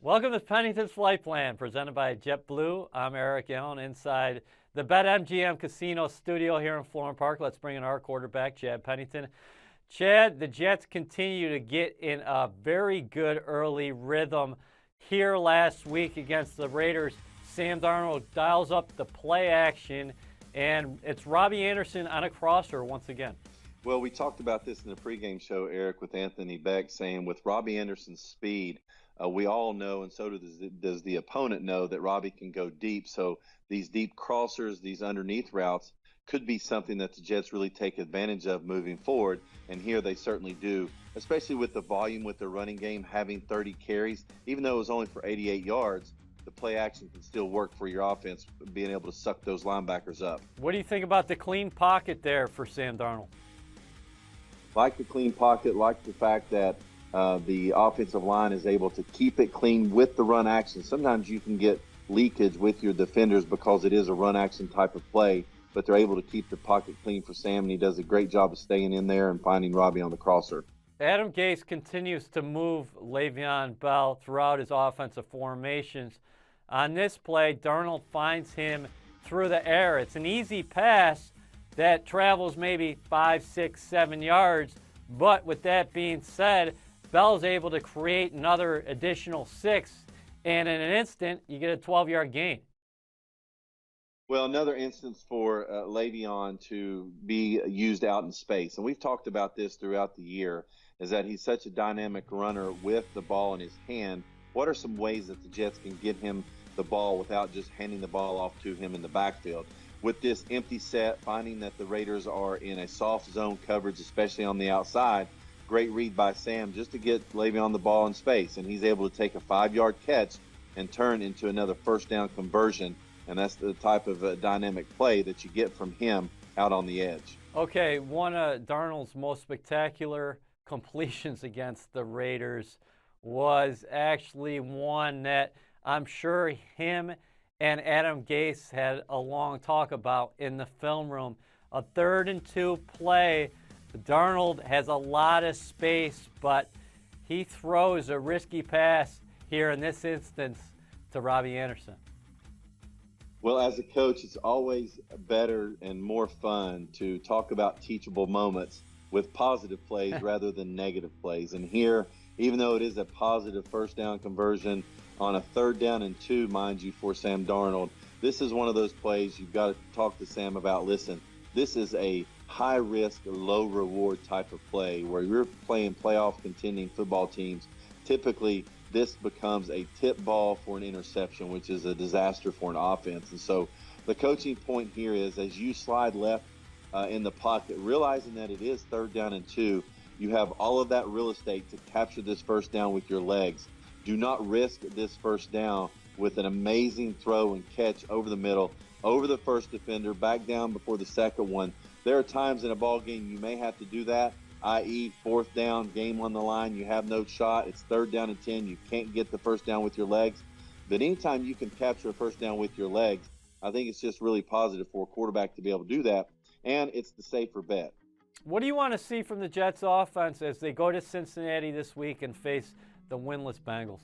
Welcome to Pennington's Flight Plan, presented by JetBlue. I'm Eric Allen inside the BetMGM Casino studio here in Florham Park. Let's bring in our quarterback, Chad Pennington. Chad, the Jets continue to get in a very good early rhythm. Here last week against the Raiders, Sam Darnold dials up the play action, and it's Robby Anderson on a crosser once again. Well, we talked about this in the pregame show, Eric, with Anthony Beck, saying with Robby Anderson's speed, we all know, and so does the opponent know, that Robby can go deep. So these deep crossers, these underneath routes, could be something that the Jets really take advantage of moving forward. And here they certainly do, especially with the volume with their running game, having 30 carries. Even though it was only for 88 yards, the play action can still work for your offense, being able to suck those linebackers up. What do you think about the clean pocket there for Sam Darnold? Like the clean pocket, like the fact that the offensive line is able to keep it clean with the run action. Sometimes you can get leakage with your defenders because it is a run action type of play, but they're able to keep the pocket clean for Sam, and he does a great job of staying in there and finding Robby on the crosser. Adam Gase continues to move LeVeon Bell throughout his offensive formations. On this play, Darnold finds him through the air. It's an easy pass that travels maybe 5, 6, 7 yards, but with that being said, Bell's able to create another additional 6, and in an instant, you get a 12-yard gain. Well, another instance for LeVeon to be used out in space, and we've talked about this throughout the year, is that he's such a dynamic runner with the ball in his hand. What are some ways that the Jets can get him the ball without just handing the ball off to him in the backfield? With this empty set, finding that the Raiders are in a soft zone coverage, especially on the outside, great read by Sam just to get LeVeon the ball in space, and he's able to take a 5-yard catch and turn into another first down conversion, and that's the type of dynamic play that you get from him out on the edge. Okay, one of Darnold's most spectacular completions against the Raiders was actually one that I'm sure him and Adam Gase had a long talk about in the film room. A 3rd and 2 play. Darnold has a lot of space, but he throws a risky pass here in this instance to Robby Anderson. Well, as a coach, it's always better and more fun to talk about teachable moments with positive plays rather than negative plays. And here, even though it is a positive first down conversion on a 3rd down and 2, mind you, for Sam Darnold, this is one of those plays you've got to talk to Sam about. Listen, this is a high-risk, low-reward type of play where you're playing playoff contending football teams. Typically, this becomes a tip ball for an interception, which is a disaster for an offense. And so the coaching point here is, as you slide left in the pocket, realizing that it is 3rd down and 2, you have all of that real estate to capture this first down with your legs. Do not risk this first down with an amazing throw and catch over the middle, over the first defender, back down before the second one. There are times in a ball game you may have to do that, i.e. 4th down, game on the line, you have no shot, it's 3rd down and 10, you can't get the first down with your legs. But anytime you can capture a first down with your legs, I think it's just really positive for a quarterback to be able to do that, and it's the safer bet. What do you want to see from the Jets offense as they go to Cincinnati this week and face the winless Bengals?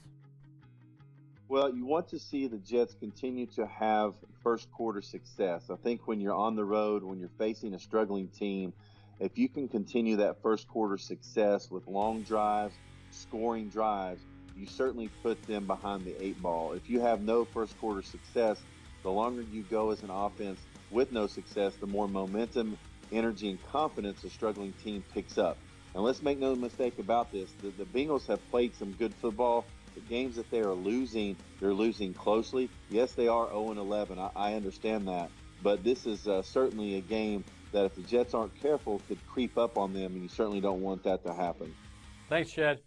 Well, you want to see the Jets continue to have first quarter success. I think when you're on the road, when you're facing a struggling team, if you can continue that first quarter success with long drives, scoring drives, you certainly put them behind the 8 ball. If you have no first quarter success, the longer you go as an offense with no success, the more momentum, energy, and confidence a struggling team picks up. And let's make no mistake about this. The Bengals have played some good football. The games that they are losing, they're losing closely. Yes, they are 0-11. I understand that. But this is certainly a game that if the Jets aren't careful could creep up on them, and you certainly don't want that to happen. Thanks, Chad.